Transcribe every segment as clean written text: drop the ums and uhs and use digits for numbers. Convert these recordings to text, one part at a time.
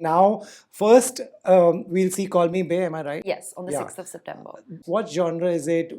Now, first, we'll see Call Me Bae, am I right? Yes, on the Yeah. 6th of September. What genre is it?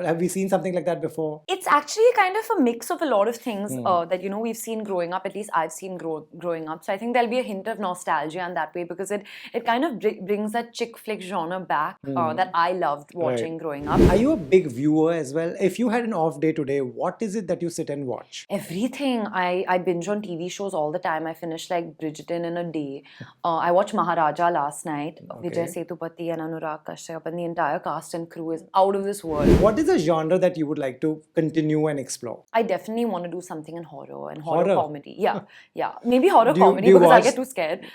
Have we seen something like that before? It's actually kind of a mix of a lot of things that we've seen growing up. At least I've seen growing up. So I think there'll be a hint of nostalgia in that way because it kind of brings that chick flick genre back that I loved watching growing up. Are you a big viewer as well? If you had an off day today, what is it that you sit and watch? Everything. I binge on TV shows all the time. I finished like Bridgerton in a day. I watched Maharaja last night. Vijay Sethupathi and Anurag Kashyap and the entire cast and crew is out of this world. What is a genre that you would like to continue and explore? I definitely want to do something in horror and Horror? comedy. Yeah, yeah. Maybe horror Do you- comedy do you because I watch- get too scared.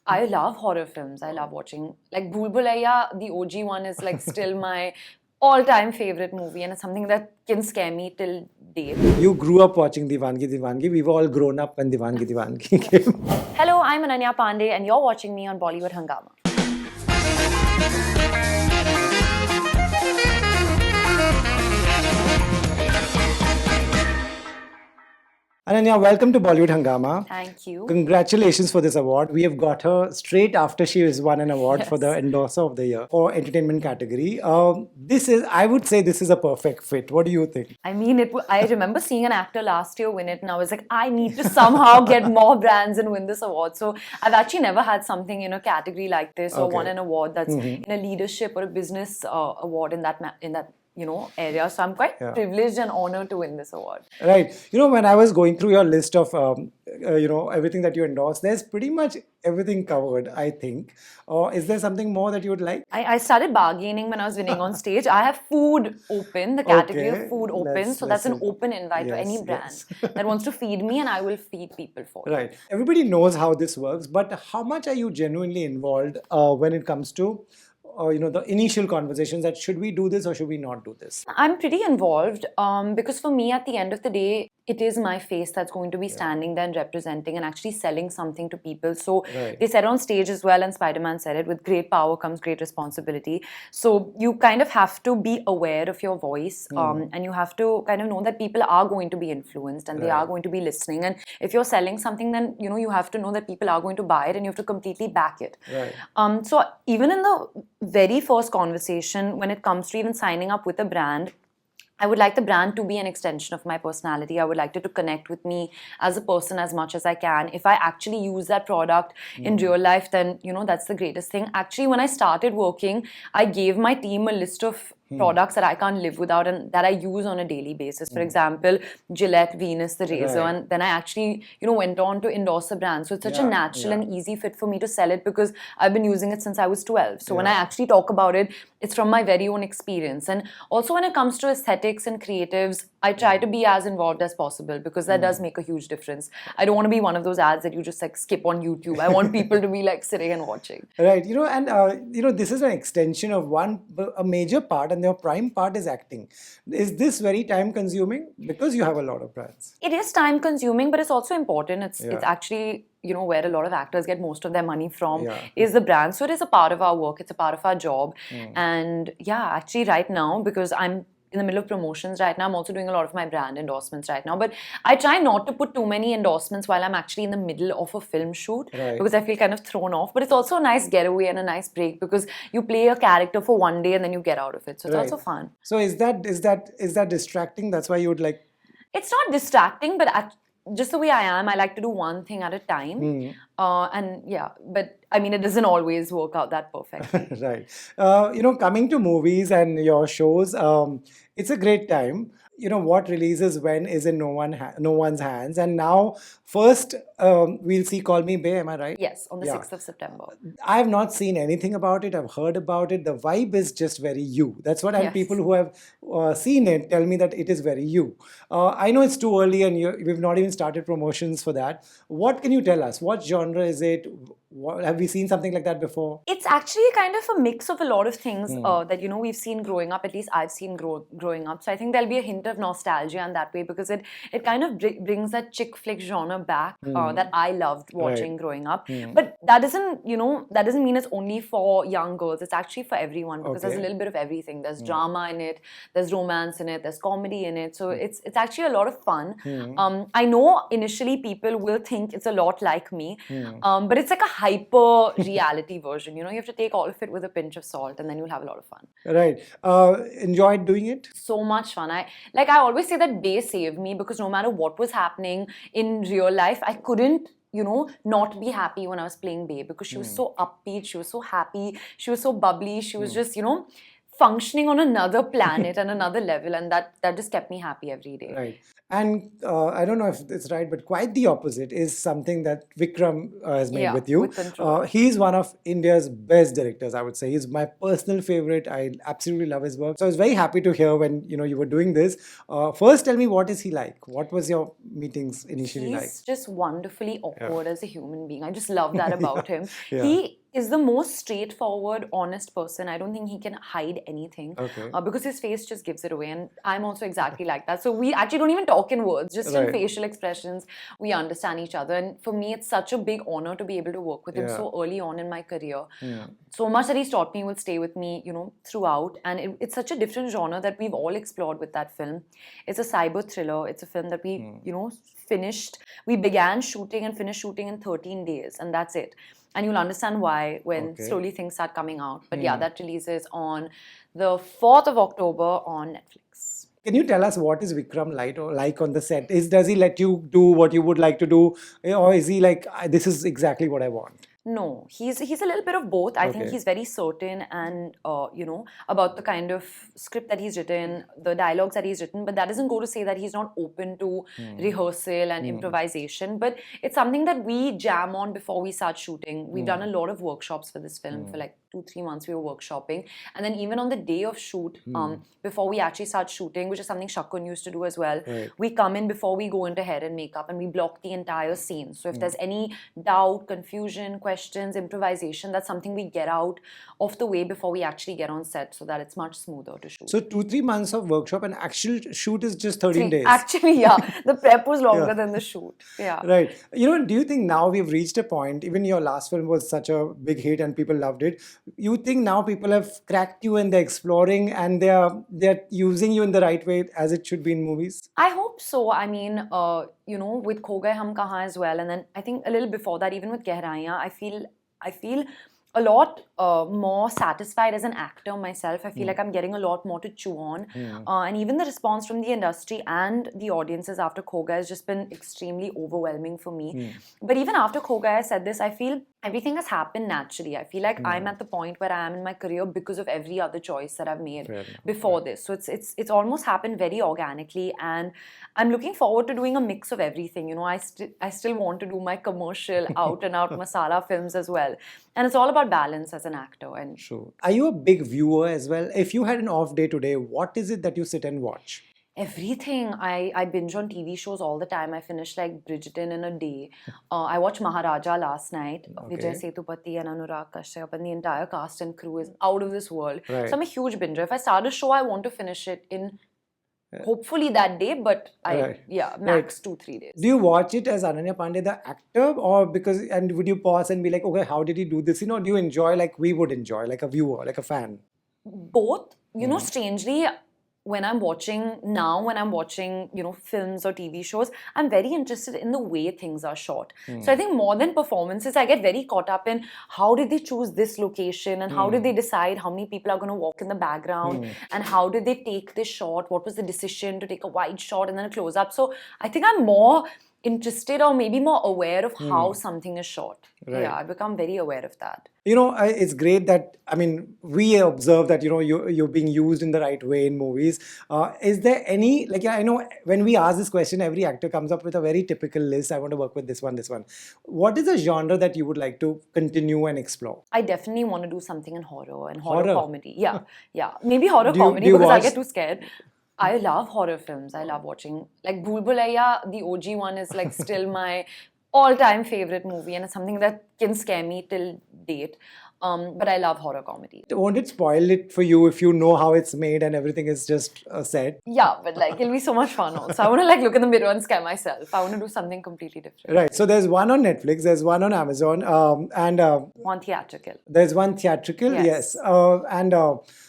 I love horror films. I love watching like Bhool Bhulaiya, the OG one is like still my all-time favorite movie and it's something that can scare me till date. You grew up watching Divangi Divangi. We've all grown up when Divangi Divangi came. Hello, I'm Ananya Panday and you're watching me on Bollywood Hungama. Ananya, welcome to Bollywood Hangama. Thank you. Congratulations for this award. We have got her straight after she has won an award for the Endorser of the Year for entertainment category. I would say this is a perfect fit. What do you think? I mean, I remember seeing an actor last year win it and I was like, I need to somehow get more brands and win this award. So I've actually never had something in a category like this or won an award that's in a leadership or a business award in that area. So I'm quite privileged and honored to win this award. Right. When I was going through your list of, everything that you endorse, there's pretty much everything covered, I think. Or is there something more that you would like? I started bargaining when I was winning on stage. I have food open, the category of food open. So that's an open invite to any brand that wants to feed me and I will feed people for it. Right. Everybody knows how this works, but how much are you genuinely involved when it comes to the initial conversations that should we do this or should we not do this? I'm pretty involved because for me, at the end of the day, it is my face that's going to be standing there and representing and actually selling something to people. So they said on stage as well, and Spider-Man said it, with great power comes great responsibility. So you kind of have to be aware of your voice and you have to kind of know that people are going to be influenced and they are going to be listening. And if you're selling something, then you have to know that people are going to buy it and you have to completely back it. Right. So even in the very first conversation, when it comes to even signing up with a brand, I would like the brand to be an extension of my personality. I would like it to connect with me as a person as much as I can. If I actually use that product in real life, then, that's the greatest thing. Actually, when I started working, I gave my team a list of products that I can't live without and that I use on a daily basis. For example, Gillette Venus, the razor. And then I actually, went on to endorse a brand. So it's such a natural and easy fit for me to sell it because I've been using it since I was 12. So when I actually talk about it, it's from my very own experience. And also when it comes to aesthetics and creatives, I try to be as involved as possible because that does make a huge difference. I don't want to be one of those ads that you just like skip on YouTube. I want people to be like sitting and watching. Right. This is an extension of a major part, and your prime part is acting. Is this very time consuming? Because you have a lot of brands. It is time consuming, but it's also important. It's actually where a lot of actors get most of their money from is the brand. So it is a part of our work. It's a part of our job. And actually right now, because I'm in the middle of promotions right now, I'm also doing a lot of my brand endorsements right now. But I try not to put too many endorsements while I'm actually in the middle of a film shoot because I feel kind of thrown off. But it's also a nice getaway and a nice break because you play a character for one day and then you get out of it. So it's also fun. So is that distracting? That's why you would like... It's not distracting, but just the way I am, I like to do one thing at a time. But I mean, it doesn't always work out that perfectly. Right. Coming to movies and your shows, it's a great time. What releases when is in no one's hands. And now, first, we'll see Call Me Bae, am I right? Yes, on the 6th of September. I have not seen anything about it. I've heard about it. The vibe is just very you. That's what people who have seen it tell me that it is very you. I know it's too early and we've not even started promotions for that. What can you tell us? What genre is it? Have we seen something like that before? It's actually kind of a mix of a lot of things that we've seen growing up. At least I've seen growing up. So I think there'll be a hint of nostalgia in that way because it kind of brings that chick flick genre back that I loved watching growing up. But that doesn't mean it's only for young girls. It's actually for everyone because there's a little bit of everything. There's drama in it. There's romance in it. There's comedy in it. So it's actually a lot of fun. I know initially people will think it's a lot like me, but it's like a hyper reality version. You know, you have to take all of it with a pinch of salt, and then you'll have a lot of fun. Right. Enjoyed doing it? So much fun. I always say that Bae saved me, because no matter what was happening in real life, I couldn't, you know, not be happy when I was playing Bae, because she was so upbeat, she was so happy, she was so bubbly, she was just, you know, functioning on another planet and another level, and that just kept me happy every day. Right. And I don't know if it's right, but quite the opposite is something that Vikram has made Yeah, with you. with Control. He's one of India's best directors, I would say. He's my personal favorite. I absolutely love his work. So I was very happy to hear when you were doing this. First, tell me, what is he like? What was your meetings initially like? He's just wonderfully awkward as a human being. I just love that about him. Yeah. He is the most straightforward, honest person. I don't think he can hide anything, Okay. because his face just gives it away. And I'm also exactly like that. So we actually don't even talk in words, just in Right. facial expressions, we understand each other. And for me, it's such a big honor to be able to work with him Yeah. so early on in my career. So much that he's taught me will stay with me, you know, throughout. And it's such a different genre that we've all explored with that film. It's a cyber thriller. It's a film that we, you know, finished. We began shooting and finished shooting in 13 days, and that's it. And you'll understand why when Okay. slowly things start coming out. But yeah, that releases on the 4th of October on Netflix. Can you tell us what is Vikram like on the set? Does he let you do what you would like to do, or is he like, this is exactly what I want? No, he's a little bit of both. I think Okay. he's very certain and you know, about the kind of script that he's written, the dialogues that he's written. But that doesn't go to say that he's not open to rehearsal and improvisation. But it's something that we jam on before we start shooting. We've done a lot of workshops for this film for like 2-3 months. We were workshopping, and then even on the day of shoot, before we actually start shooting, which is something Shakun used to do as well. Right. We come in before we go into hair and makeup, and we block the entire scene. So if there's any doubt, confusion, questions, improvisation, that's something we get out of the way before we actually get on set, so that it's much smoother to shoot. So 2-3 months of workshop, and actual shoot is just 13 days. Actually, yeah, the prep was longer than the shoot. Yeah. Right. Do you think now we've reached a point, even your last film was such a big hit and people loved it. You think now people have cracked you and they're exploring and they're using you in the right way as it should be in movies? I hope so. I mean, you know, with Kho Gaye Hum Kahan as well, and then I think a little before that, even with Gehraiyan, I feel a lot more satisfied as an actor myself. I feel like I'm getting a lot more to chew on. And even the response from the industry and the audiences after Kho Gaye has just been extremely overwhelming for me. But even after Kho Gaye, I said this, I feel everything has happened naturally. I feel like I'm at the point where I am in my career because of every other choice that I've made before this. So it's almost happened very organically, and I'm looking forward to doing a mix of everything. You know, I still want to do my commercial out and out masala films as well. And it's all about balance as an actor. And Sure. Are you a big viewer as well? If you had an off day today, what is it that you sit and watch? everything. I binge on TV shows all the time. I finished like Bridgerton in a day. I watched Maharaja last night. Vijay Sethupathi and Anurag Kashyap and the entire cast and crew is out of this world. Right. So I'm a huge binger. If I start a show, I want to finish it in hopefully that day, but max 2-3 days. Do you watch it as Ananya Panday, the actor, or and would you pause and be like, okay, how did he do this? Do you enjoy like we would enjoy, like a viewer, like a fan? Both. You know, strangely, when I'm watching, films or TV shows, I'm very interested in the way things are shot. So I think more than performances, I get very caught up in how did they choose this location and how did they decide how many people are going to walk in the background and how did they take this shot? What was the decision to take a wide shot and then a close up? So I think I'm more interested or maybe more aware of how something is shot. Right. Yeah, I become very aware of that. It's great that, we observe that, you're being used in the right way in movies. Is there any, I know when we ask this question, every actor comes up with a very typical list. I want to work with this one, this one. What is a genre that you would like to continue and explore? I definitely want to do something in horror and Horror? comedy. Yeah. Maybe horror comedy because I get too scared. I love horror films. I love watching, like Bhool Bhulaiya, the OG one is like still my all-time favorite movie, and it's something that can scare me till date. But I love horror comedy. Won't it spoil it for you if you know how it's made and everything is just a set? Yeah, but like it'll be so much fun also. I want to like look in the mirror and scare myself. I want to do something completely different. Right. So there's one on Netflix, there's one on Amazon, and One theatrical. there's one theatrical. Yes. Yes. And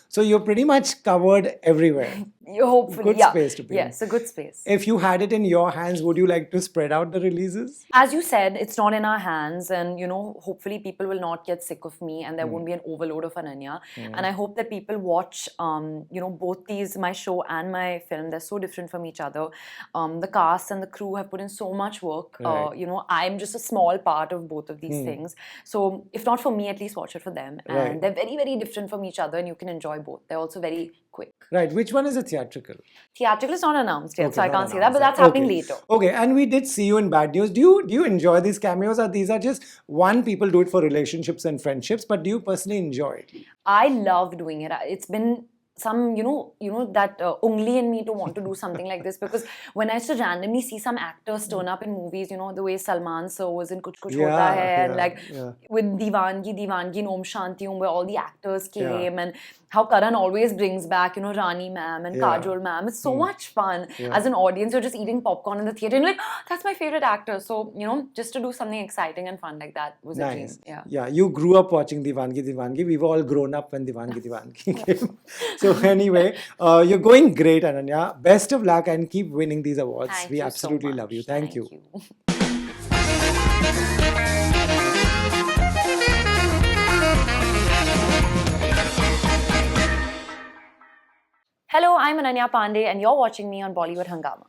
so you're pretty much covered everywhere. You hopefully, Good yeah. space to be in. Yes, a good space. If you had it in your hands, would you like to spread out the releases? As you said, it's not in our hands, and hopefully people will not get sick of me, and there won't be an overload of Ananya. And I hope that people watch, both these, my show and my film. They're so different from each other. The cast and the crew have put in so much work. Right. I'm just a small part of both of these things. So if not for me, at least watch it for them. And Right. they're very, very different from each other, and you can enjoy both. They're also very quick. Right. Which one is a theatrical? Theatrical is not announced yet, Okay, so I not can't say that, but announced that's yet. happening Okay. later. Okay, and we did see you in Bad News. Do you enjoy these cameos, or these are just one, people do it for relationships and friendships, but do you personally enjoy it? I love doing it. It's been some, that ungli in me to want to do something like this, because when I used to randomly see some actors turn up in movies, the way Salman sir was in Kuch Kuch Hota Hai, and like with Divangi, Om Shanti Om, where all the actors came, and how Karan always brings back, Rani ma'am and Kajol ma'am. It's so much fun. As an audience, you're just eating popcorn in the theater and you're like, oh, that's my favorite actor. So, just to do something exciting and fun like that was a dream. Nice. Yeah. Yeah, you grew up watching Divangi. We've all grown up when Divangi came. So anyway, you're going great, Ananya. Best of luck and keep winning these awards. Thank We you so absolutely much. love you. Thank you. Hello, I'm Ananya Panday, and you're watching me on Bollywood Hungama.